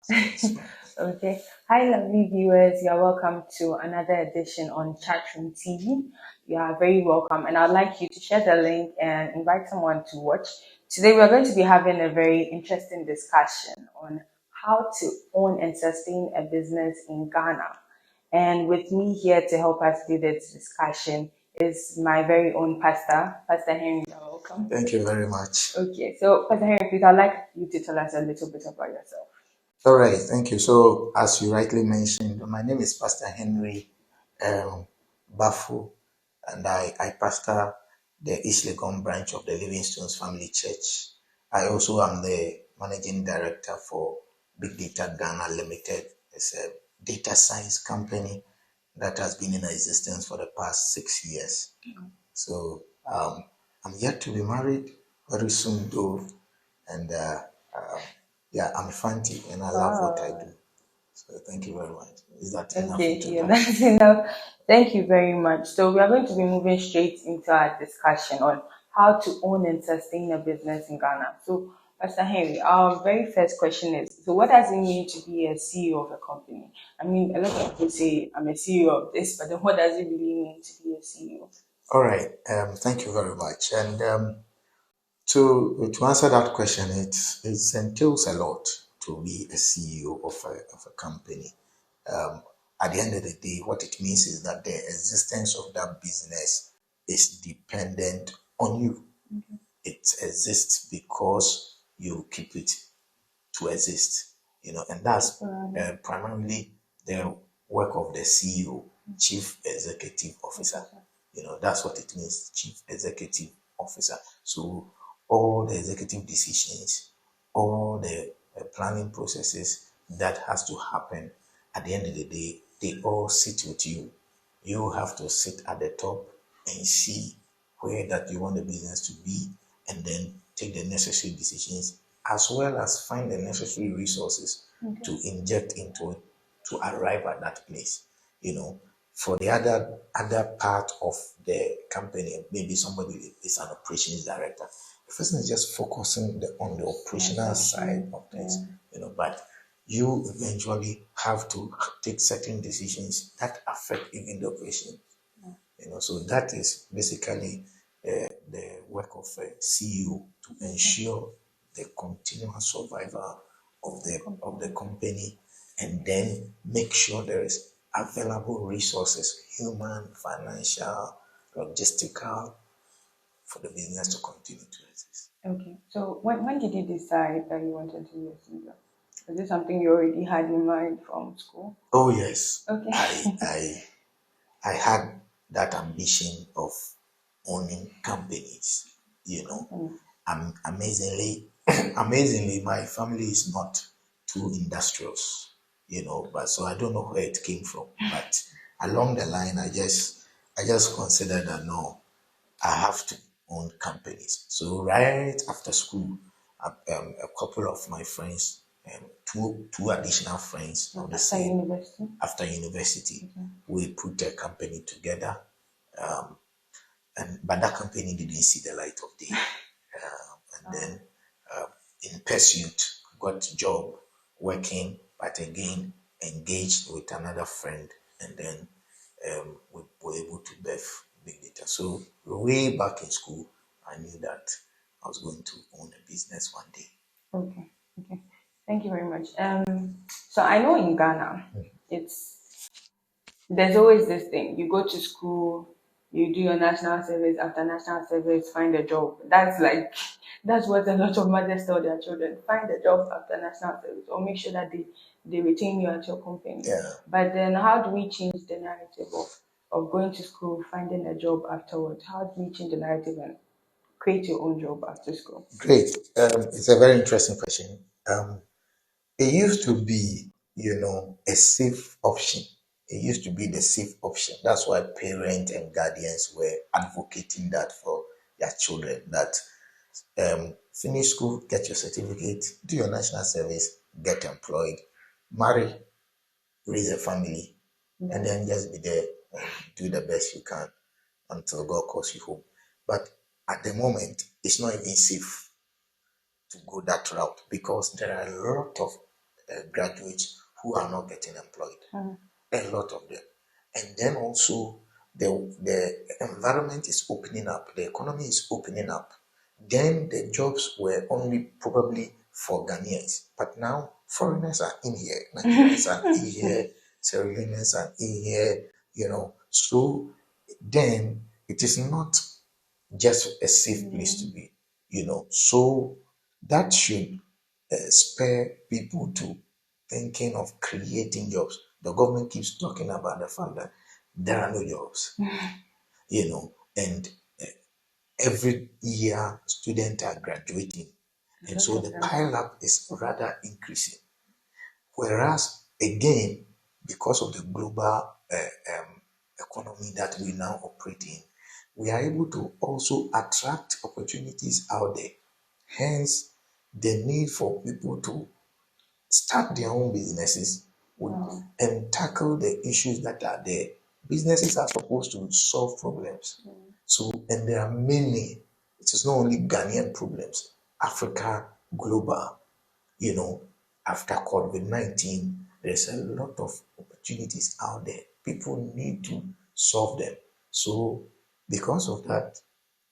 So it's fine. Okay. Hi, lovely viewers. You're welcome to another edition on Chatroom TV. You are very welcome, and I'd like you to share the link and invite someone to watch. Today, we're going to be having a very interesting discussion on how to own and sustain a business in Ghana. And with me here to help us do this discussion is my very own pastor, Pastor Henry. You're welcome. Thank you very much. Okay, so Pastor Henry, please, I'd like you to tell us a little bit about yourself. All right, thank you. So, as you rightly mentioned, my name is Pastor Henry um, Baffoe, and I pastor the East Legon branch of the Living Stones Family Church. I also am the managing director for BigData Ghana Limited. It's a data science company that has been in existence for the past 6 years. So, I'm yet to be married very soon, though, and um, yeah, I'm Fanti and I love what I Wow. do. So thank you very much. Is that enough Okay, yeah, introduction? that's enough. Thank you very much. So we are going to be moving straight into our discussion on how to own and sustain a business in Ghana. So, Pastor Henry, our very first question is: so, what does it mean to be a CEO of a company? I mean, a lot of people say I'm a CEO of this, but then what does it really mean to be a CEO? All right. Thank you very much. And to answer that question, it entails a lot to be a CEO of a company. Um, at the end of the day, what it means is that the existence of that business is dependent on you. It exists because you keep it to exist, and that's primarily the work of the CEO, Chief Executive Officer. That's what it means, Chief Executive Officer. So all the executive decisions, all the planning processes that has to happen at the end of the day, they all sit with you. You have to sit at the top and see where that you want the business to be, and then take the necessary decisions as well as find the necessary resources to inject into it to arrive at that place. You know, for the other part of the company, maybe somebody is an operations director. The person is just focusing on the operational side of things, but you eventually have to take certain decisions that affect even the operation. So that is basically the work of a CEO to ensure the continuous survival of the company, and then make sure there is available resources, human, financial, logistical, for the business to continue to exist. Okay, so when did you decide that you wanted to be a CEO? Is this something you already had in mind from school? Oh yes, Okay. I had that ambition of owning companies. You know, amazingly, amazingly, my family is not too industrious. But so I don't know where it came from. But along the line, I just considered that no, I have to own companies. So right after school, a couple of my friends, two additional friends of the After same university? after university, we put a company together, and but that company didn't see the light of day. And then in pursuit, got job working, but again engaged with another friend, and then we were able to birth Big Data. So way back in school, I knew that I was going to own a business one day. Okay, okay. Thank you very much. So I know in Ghana, it's there's always this thing. You go to school, you do your national service. After national service, find a job. That's what a lot of mothers tell their children: find a job after national service, or make sure that they retain you at your company. Yeah, But then, how do we change the narrative of going to school, finding a job afterwards? How do we change the narrative and create your own job after school? great. It's a very interesting question. It used to be, a safe option. It used to be the safe option. That's why parents and guardians were advocating that for their children. That finish school, get your certificate, do your national service, get employed, marry, raise a family, and then just be there and do the best you can until God calls you home. But at the moment, it's not even safe to go that route because there are a lot of graduates who are not getting employed. Mm. A lot of them. And then also the environment is opening up, the economy is opening up. Then the jobs were only probably for Ghanaians, but now foreigners are in here, Nigerians are in here, Sierra Leoneans are in here, So then it is not just a safe place to be, So that should spur people to thinking of creating jobs. The government keeps talking about the fact that there are no jobs, and every year students are graduating, A and lot so of the them. pile up is rather increasing. Whereas again, because of the global economy that we now operate in, we are able to also attract opportunities out there. Hence, the need for people to start their own businesses Wow. and tackle the issues that are there. Businesses are supposed to solve problems. So, and there are many, it is not only Ghanaian problems, Africa, global, you know, after COVID-19, there's a lot of opportunities out there. People need to solve them. So, because of that,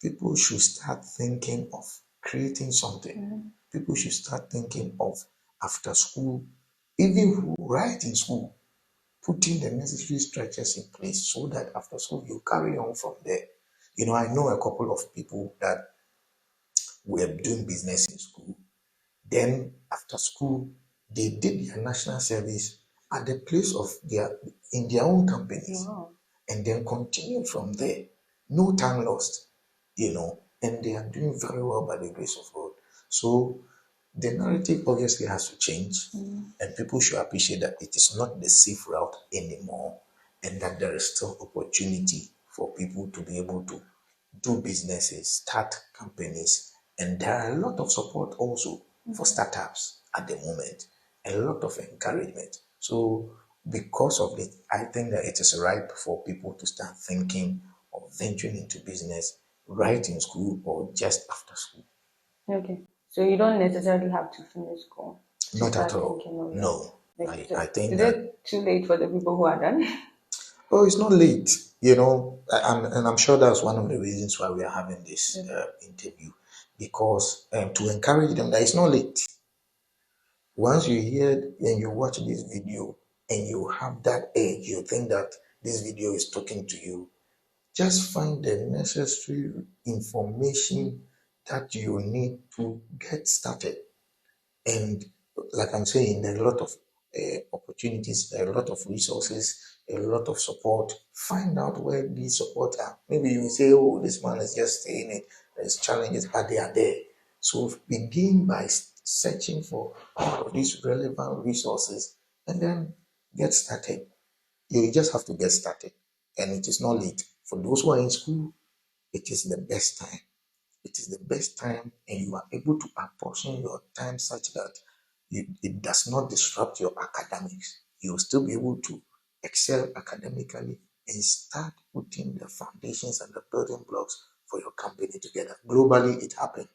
people should start thinking of creating something. People should start thinking of after school, even right in school, putting the necessary structures in place so that after school you carry on from there. I know a couple of people that were doing business in school, then after school, they did their national service at the place of in their own companies, Wow. and then continued from there. No time lost, and they are doing very well by the grace of God. So the narrative obviously has to change, and people should appreciate that it is not the safe route anymore, and that there is still opportunity for people to be able to do businesses, start companies, and there are a lot of support also for startups at the moment, a lot of encouragement. So, because of it, I think that it is ripe for people to start thinking of venturing into business right in school or just after school. Okay. So you don't necessarily have to finish school to Not at start all. thinking of that. No. Like, I, so I think is that, it too late for the people who are done? oh, it's not late, and I'm sure that's one of the reasons why we are having this Okay. interview, because to encourage them that it's not late. Once you hear and you watch this video and you have that edge, you think that this video is talking to you, just find the necessary information that you need to get started. And like I'm saying, there are a lot of opportunities, there are a lot of resources, a lot of support. Find out where these support are. Maybe you will say, oh, this man is just saying it, there's challenges, but they are there. So begin by searching for all of these relevant resources and then get started. You just have to get started. And it is not late. For those who are in school, it is the best time. It is the best time, and you are able to apportion your time such that it does not disrupt your academics. You will still be able to excel academically and start putting the foundations and the building blocks for your company together. Globally, it happened.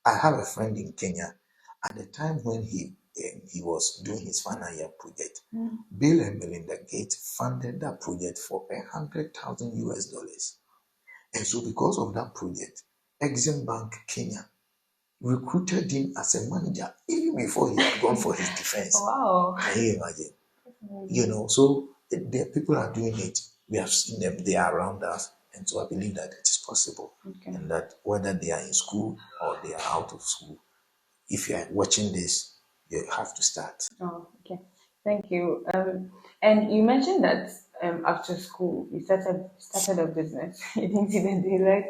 I have a friend in Kenya. At the time when he was doing his final year project, Bill and Melinda Gates funded that project for 100,000 US dollars. And so, because of that project, Exim Bank Kenya recruited him as a manager even before he had gone for his defense. Wow. Can you imagine? So the people are doing it. We have seen them, they are around us. And so I believe that it is possible. Okay. And that whether they are in school or they are out of school, if you are watching this, you have to start. Oh, okay. Thank you. And you mentioned that after school you started a business. You didn't even do that,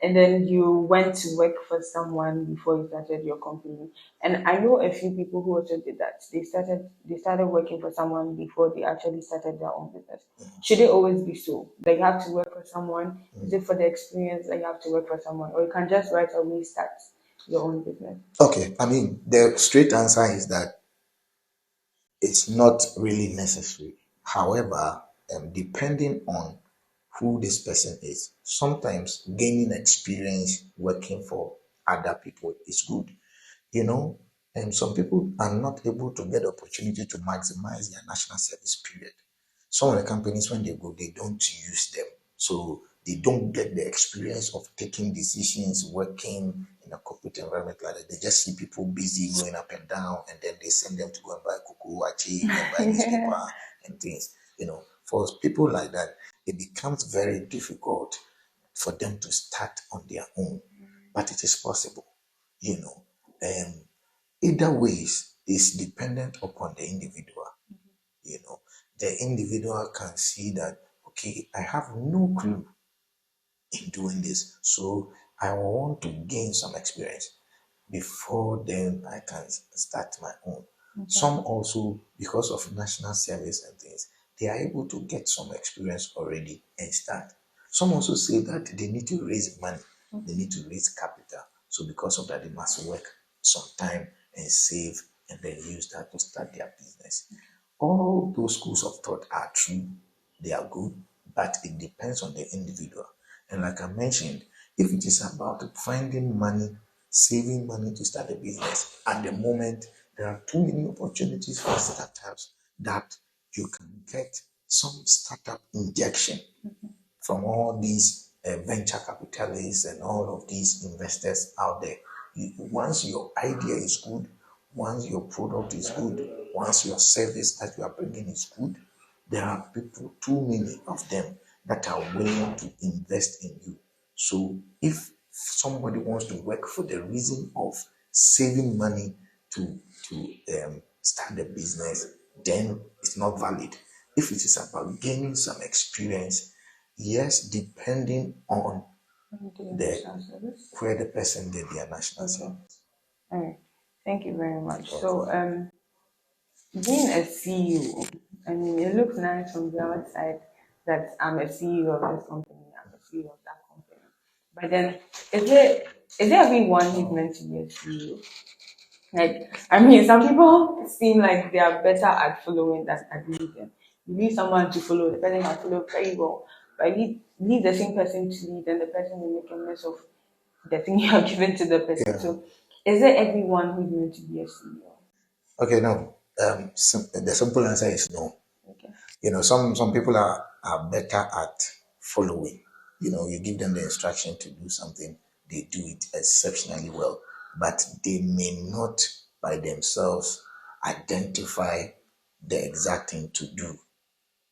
and then you went to work for someone before you started your company. And I know a few people who also did that. They started working for someone before they actually started their own business. Should it always be so? Like you have to work for someone? Is it for the experience that you have to work for someone, or you can just right away start your own business? Okay, I mean, the straight answer is that it's not really necessary. However, depending on who this person is, sometimes gaining experience working for other people is good. You know, And some people are not able to get the opportunity to maximize their national service period. Some of the companies, when they go, they don't use them. So they don't get the experience of taking decisions, working in a corporate environment like that. They just see people busy going up and down, and then they send them to go and buy cocoa, achi, go and buy Yeah. newspaper and things. For people like that, it becomes very difficult for them to start on their own. But it is possible, you know. Um, Either ways is dependent upon the individual. The individual can see that, okay, I have no clue in doing this, so I want to gain some experience before then I can start my own. Some also, because of national service and things, they are able to get some experience already and start. Some also say that they need to raise money, they need to raise capital. So because of that, they must work some time and save and then use that to start their business. All those schools of thought are true, they are good, but it depends on the individual. And like I mentioned, if it is about finding money, saving money to start a business, at the moment, there are too many opportunities for startups that you can get some startup injection from all these venture capitalists and all of these investors out there. Once your idea is good, once your product is good, once your service that you are bringing is good, there are people, too many of them, that are willing to invest in you. So if somebody wants to work for the reason of saving money to start the business, then it's not valid. If it is about gaining some experience, yes, depending on The the national service. where the person did their national Okay. service. All right. Thank you very much. Okay. So, being a CEO, I mean, it looks nice from the outside that I'm a CEO of this company, I'm a CEO of that company. But then, is there everyone who's meant to be a CEO? Like, I mean, some people seem like they are better at following than at leading. You need someone to follow, the person can follow very well. But need the same person to lead, and the person will make a mess of the thing you have given to the person. Yeah. So, is there everyone who's meant to be a CEO? Okay, no. The simple answer is no. Okay. Some people are better at following. You give them the instruction to do something, they do it exceptionally well, but they may not by themselves identify the exact thing to do.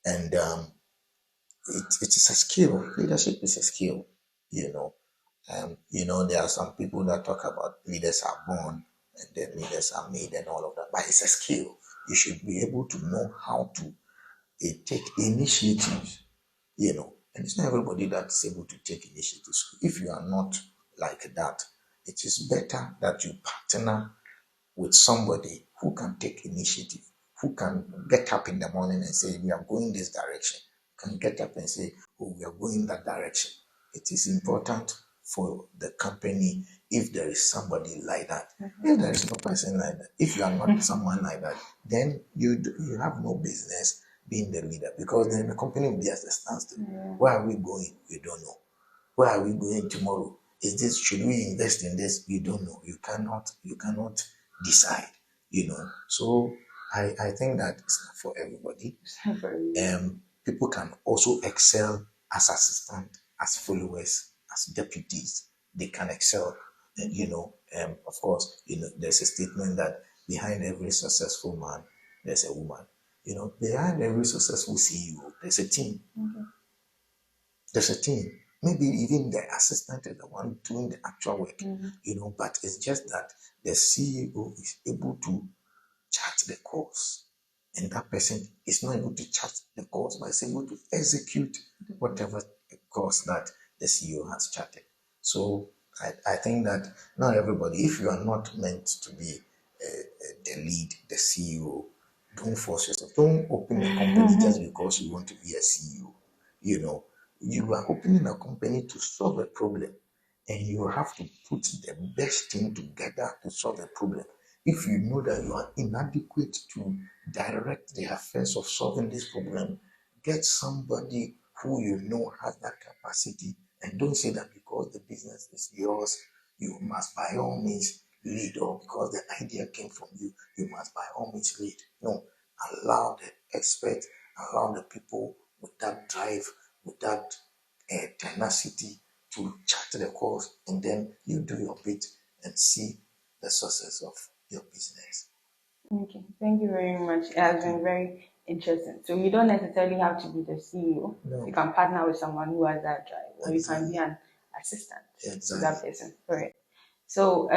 And it is a skill. Leadership is a skill. You know, there are some people that talk about leaders are born and then leaders are made and all of that, but it's a skill. You should be able to know how to take initiative, and it's not everybody that's able to take initiative. So if you are not like that, it is better that you partner with somebody who can take initiative, who can get up in the morning and say, we are going this direction. Can get up and say, oh, we are going that direction. It is important for the company if there is somebody like that. If there is no person like that, if you are not someone like that, then you have no business being the leader, because then the company will be at a standstill. Where are we going? We don't know. Where are we going tomorrow? Should we invest in this? You don't know. You cannot decide, So I think that it's not for everybody. People can also excel as assistant, as followers, as deputies. They can excel. And, of course, there's a statement that behind every successful man, there's a woman. Behind every successful CEO, there's a team. There's a team. Maybe even the assistant is the one doing the actual work, but it's just that the CEO is able to chart the course. And that person is not able to chart the course, but is able to execute whatever course that the CEO has charted. So I think that not everybody, if you are not meant to be the lead, the CEO, don't force yourself. Don't open a company just because you want to be a CEO. You know, you are opening a company to solve a problem, and you have to put the best thing together to solve a problem. If you know that you are inadequate to direct the affairs of solving this problem, get somebody who you know has that capacity, and don't say that because the business is yours, you must by all means lead, or because the idea came from you, you must by all means lead. No, allow the experts, allow the people with that drive, with that tenacity to chart the course, and then you do your bit and see the success of your business. Okay, thank you very much. It has been very interesting. So you don't necessarily have to be the CEO. No, You can partner with someone who has that drive, or you can be exactly, an assistant to that exactly. person. Correct. So,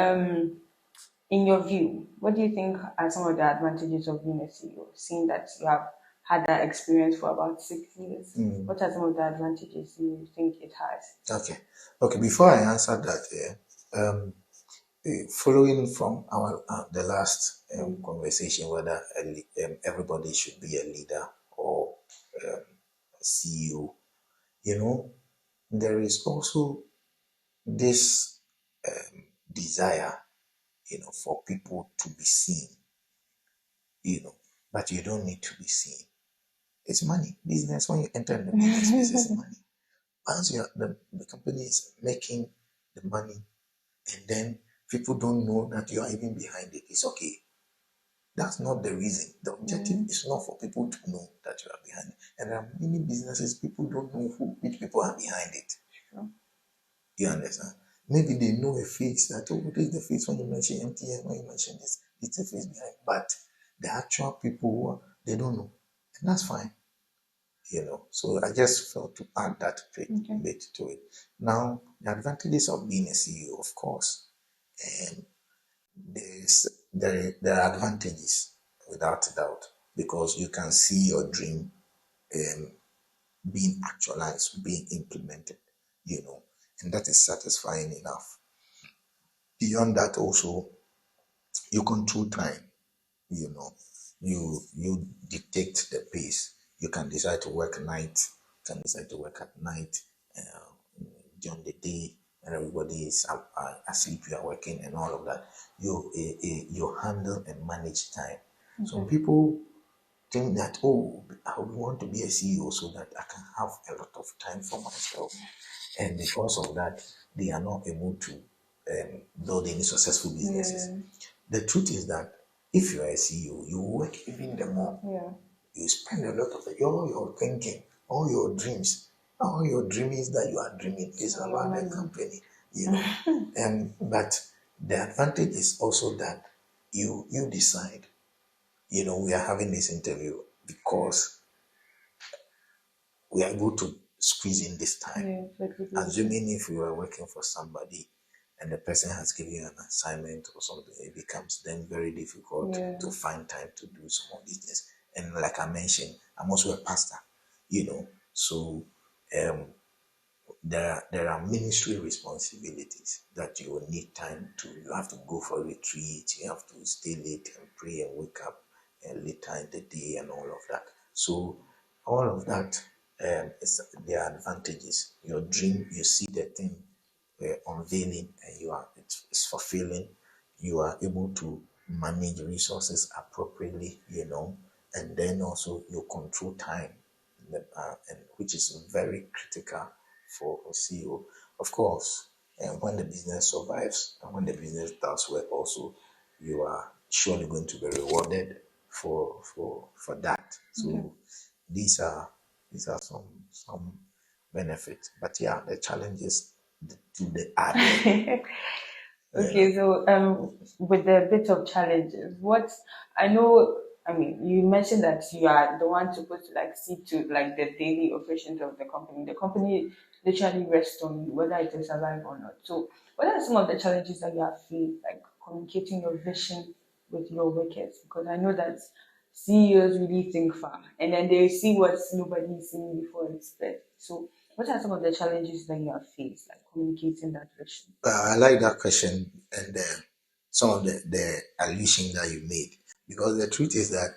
in your view, what do you think are some of the advantages of being a CEO? Seeing that you have had that experience for about 6 years, Mm. what are some of the advantages you think it has? Okay, okay. Before I answer that, following from our the last conversation, whether everybody should be a leader or a CEO, you know, there is also this desire, for people to be seen, but you don't need to be seen. It's money. Business, when you enter in the business space, it's money. Once the company is making the money, and then people don't know that you are even behind it, it's okay. That's not the reason. The objective is not for people to know that you are behind it. And there are many businesses, people don't know which people are behind it. Sure. You understand? Maybe they know a face that, oh, this is the face when you mention MTN, when you mention this, it's a face behind. But the actual people who are, they don't know. And that's fine. So I just felt to add that Okay. bit to it. Now, the advantages of being a CEO, of course, and there are advantages without a doubt, because you can see your dream being actualized, being implemented, and that is satisfying enough. Beyond that, also, you control time. you know you dictate the pace. You can decide to work night, you can decide to work at night, during the day when everybody is asleep, you are working and all of that. You handle and manage time. Some Okay. people think that, oh, I would want to be a CEO so that I can have a lot of time for myself, and because of that they are not able to build any successful businesses. Yeah. The truth is that if you are a CEO, you work even the more. Yeah. You spend a lot of all your thinking, all your dreams, all your dreamings that you are dreaming is So your about the money. company, you know. But the advantage is also that you decide. We are having this interview because we are able to squeeze in this time. Yeah, flexibility. Assuming if you are working for somebody and the person has given you an assignment or something, it becomes then very difficult Yeah. to find time to do some of these things. And like I mentioned, I'm also a pastor, so um, there are ministry responsibilities that you will need time to. You have to go for retreat, you have to stay late and pray and wake up later in the day and all of that. So all of that is their advantages. Your dream, you see the thing unveiling, and it's fulfilling. You are able to manage resources appropriately, and then also you control time, and which is very critical for a CEO. Of course, and when the business survives and when the business does well, also you are surely going to be rewarded for that. Okay. So these are some benefits. But yeah, the challenges to the added. Yeah. Okay, so with the bit of challenges, what I know, I mean, you mentioned that you are the one supposed to like see to like the daily operations of the company. The company literally rests on you, whether it will survive or not. So, what are some of the challenges that you have faced, like communicating your vision with your workers? Because I know that CEOs really think far, and then they see what nobody is seeing before it's there. So, what are some of the challenges that you have faced, like communicating that vision? I like that question, and some of the allusion that you made, because the truth is that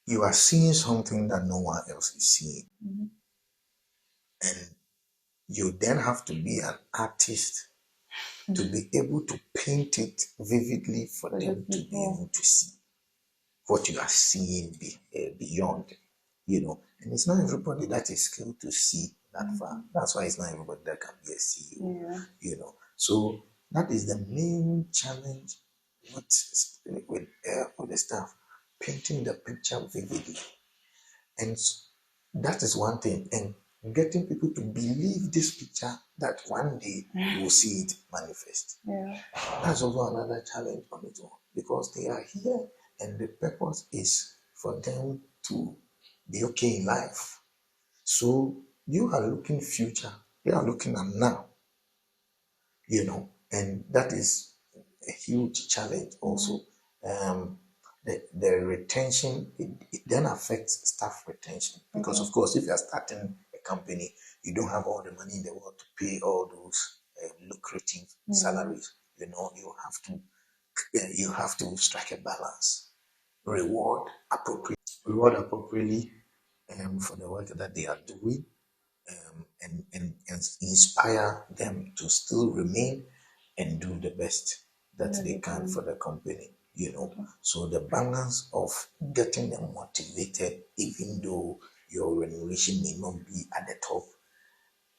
you are seeing something that no one else is seeing, Mhm. and you then have to be an artist to be able to paint it vividly for For the them to be people. able to see what you are seeing beyond, And it's not everybody that is skilled to see that far. That's why it's not everybody that can be a CEO, Yeah. So That is the main challenge with the staff, painting the picture vividly. And that is one thing. And getting people to believe this picture that one day you will see it manifest. Yeah. That's also another challenge on its own because they are here and the purpose is for them to be okay in life. So you are looking future, they are looking at now, and that is a huge challenge also. Um, the retention, it then affects staff retention because, of course, if you are starting a company, you don't have all the money in the world to pay all those lucrative salaries. You have to strike a balance, reward appropriately for the work that they are doing, and inspire them to still remain and do the best that they can for the company. So the balance of getting them motivated, even though your remuneration may not be at the top,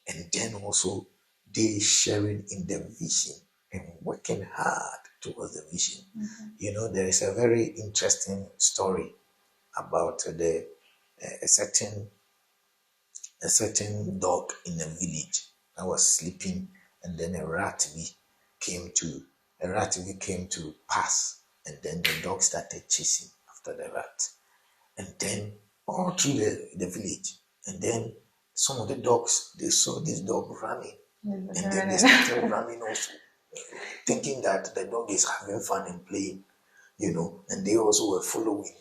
and then also they sharing in the vision and working hard towards the vision. There is a very interesting story about a certain a certain dog in a village that was sleeping, and then a rat came to pass, and then the dog started chasing after the rat, and then all through the village, and then some of the dogs, they saw this dog running, and then they started running also, thinking that the dog is having fun and playing, and they also were following.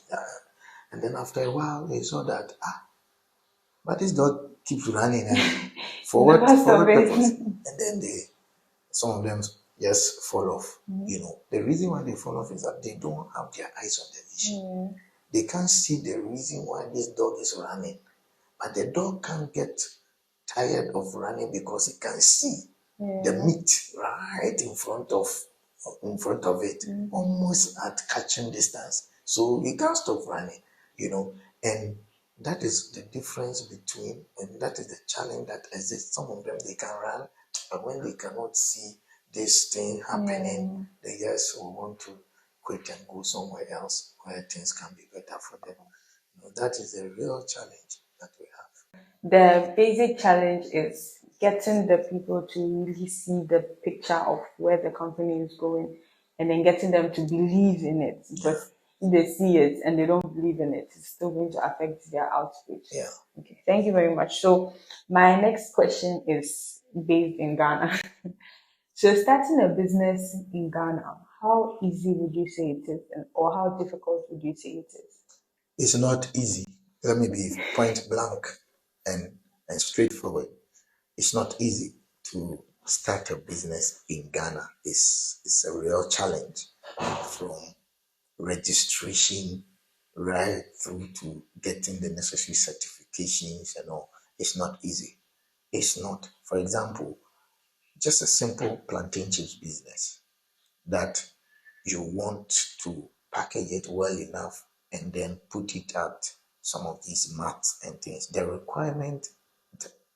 And then after a while, they saw that but this dog keeps running and for what purpose? And then some of them just fall off. The reason why they fall off is that they don't have their eyes on the vision. They can't see the reason why this dog is running. But the dog can't get tired of running because it can see the meat right in front of it, almost at catching distance. So he can't stop running. And that is the difference between, and that is the challenge that exists. Some of them, they can run, but when they cannot see this thing happening, they just want to quit and go somewhere else where things can be better for them. That is the real challenge that we have. The basic challenge is getting the people to really see the picture of where the company is going and then getting them to believe in it. Because if they see it and they don't believe in it, it's still going to affect their output. Yeah. Okay, thank you very much. So, my next question is based in Ghana. So, starting a business in Ghana, how easy would you say it is, or how difficult would you say it is? It's not easy. Let me be point blank and straightforward. It's not easy to start a business in Ghana. It's a real challenge from registration right through to getting the necessary certifications and all. It's not easy. It's not. For example, just a simple plantain chips business that you want to package it well enough and then put it out some of these mats and things. The requirement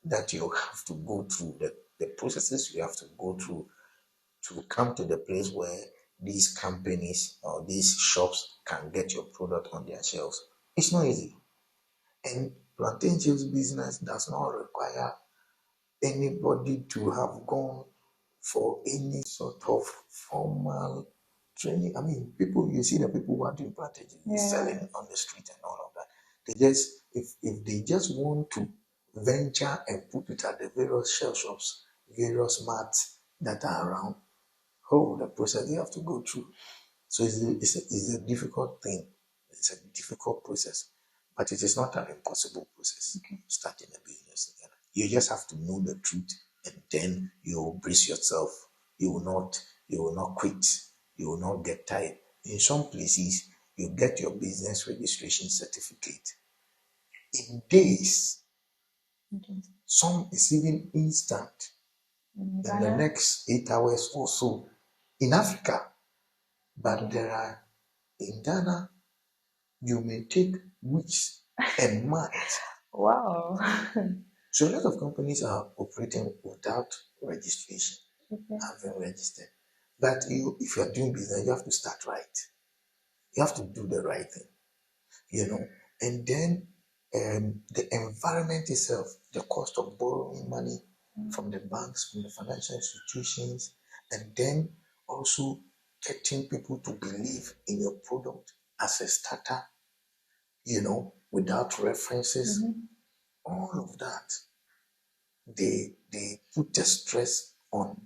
that you have to go through, the processes you have to go through to come to the place where these companies or these shops can get your product on their shelves. It's not easy. And plantain chips business does not require anybody to have gone for any sort of formal training. I mean, you see the people who are doing plantain chips selling on the street and all of that. They just, if they just want to venture and put it at the various shell shops, various marts that are around, the process they have to go through. So it's a difficult thing. It's a difficult process, but it is not an impossible process. Starting a business together, you just have to know the truth, and then you will brace yourself. You will not quit. You will not get tired. In some places, you get your business registration certificate in days. Some is even instant in the next 8 hours or so in Africa. But there are in Ghana, you may take weeks and months. Wow. So a lot of companies are operating without registration, having registered. But if you are doing business, you have to start right. You have to do the right thing, you know. And then the environment itself, the cost of borrowing money from the banks, from the financial institutions, and then also getting people to believe in your product as a starter, without references, all of that, they put the stress on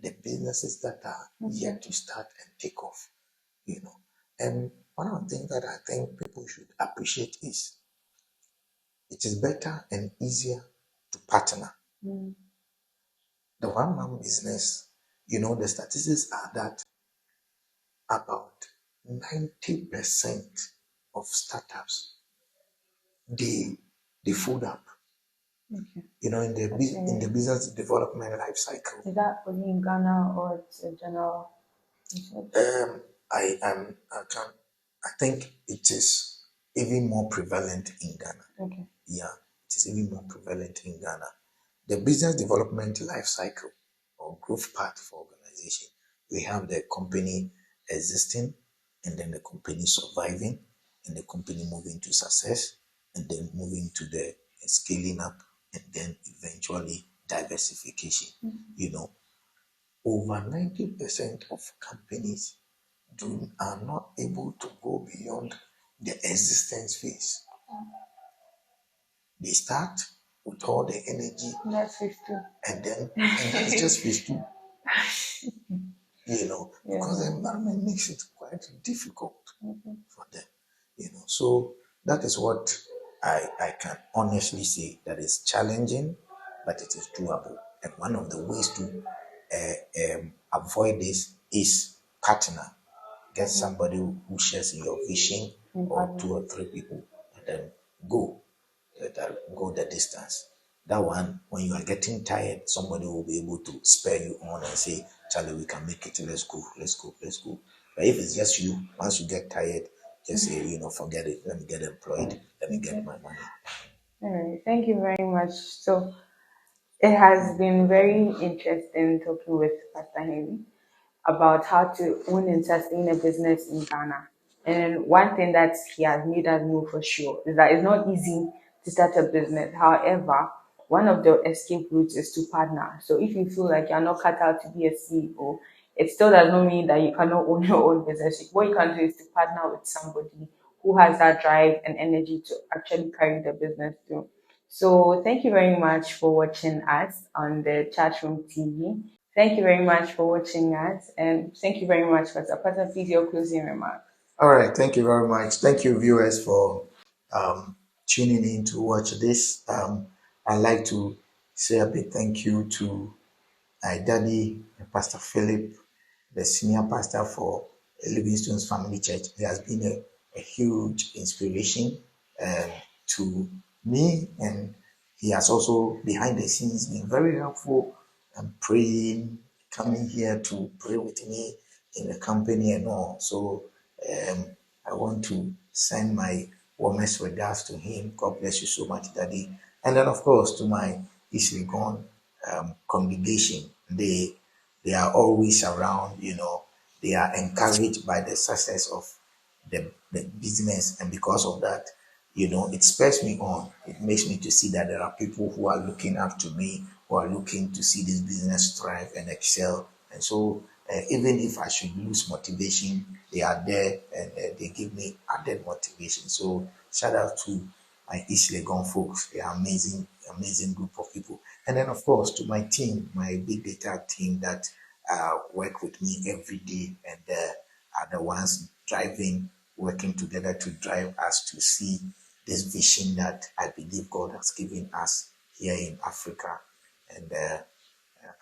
the businesses that are yet to start and take off, you know. And one of the things that I think people should appreciate is it is better and easier to partner. The one man business, the statistics are that about 90% of startups they fold up. Okay. In the business development life cycle. Is that only in Ghana or it's a general concept? I can I think it is even more prevalent in Ghana. Okay. Yeah, it is even more prevalent in Ghana. The business development life cycle or growth path for organization, we have the company existing, and then the company surviving, and the company moving to success, and then moving to the scaling up, and then eventually diversification. You know, over 90% of companies are not able to go beyond the existence phase. They start with all the energy, That's 50. and that is just phase two, because Yeah. the environment makes it quite difficult for them, So that is what I can honestly say, that is challenging, but it is doable. And one of the ways to avoid this is partner. Get somebody who shares in your vision, or two or three people, and then go go the distance. That one, when you are getting tired, somebody will be able to spur you on and say, Charlie, we can make it. Let's go, let's go, let's go. But if it's just you, once you get tired, just say, forget it. Let me get employed. Let me get my money. All right. Thank you very much. So it has been very interesting talking with Pastor Henry about how to own and sustain a business in Ghana. And one thing that he has made us know for sure is that it's not easy to start a business. However, one of the escape routes is to partner. So if you feel like you're not cut out to be a CEO, it still does not mean that you cannot own your own business. What you can do is to partner with somebody who has that drive and energy to actually carry the business through. So thank you very much for watching us on the Chatroom TV. Thank you very much for watching us, and thank you very much, Pastor. Pastor, please, your closing remarks. All right. Thank you very much. Thank you, viewers, for tuning in to watch this. I'd like to say a big thank you to my daddy, Pastor Philip, the senior pastor for Livingstone's Family Church. He has been a huge inspiration um, to me, and he has also, behind the scenes, been very helpful and praying, coming here to pray with me in the company and all. So um, I want to send my warmest regards to him. God bless you so much, Daddy. And then, of course, to my East Legon congregation. They are always around, they are encouraged by the success of the business, and because of that, it spurs me on. It makes me to see that there are people who are looking up to me, who are looking to see this business thrive and excel. And so even if I should lose motivation, they are there, and they give me added motivation. So shout out to my East Legon folks. They are amazing, amazing group of people. And then, of course, to my team, my big data team that work with me every day, and are the ones driving, working together to drive us to see this vision that I believe God has given us here in Africa. And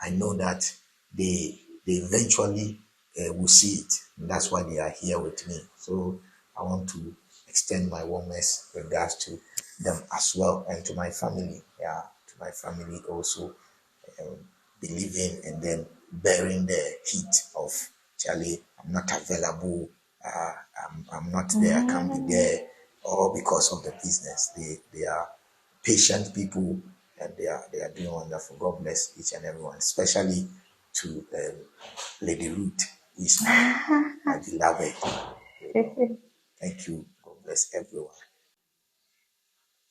I know that they eventually will see it. And that's why they are here with me. So I want to extend my warmest regards to them as well, and to my family. Yeah, to my family also, um, believing and then bearing the heat of, Charlie, I'm not available. Uh, I'm not there. I can't be there. All because of the business. They are patient people, and they are doing wonderful. God bless each and everyone, especially to Lady Ruth. who is my beloved. Thank you. God bless everyone.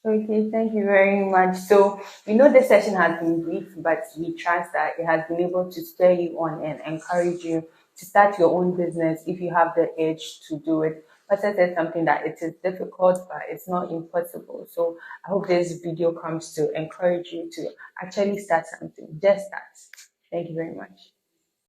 Okay, thank you very much. So we know this session has been brief, but we trust that it has been able to spur you on and encourage you to start your own business if you have the urge to do it. Pastor said something that it is difficult, but it's not impossible. So I hope this video comes to encourage you to actually start something. Just start. Thank you very much.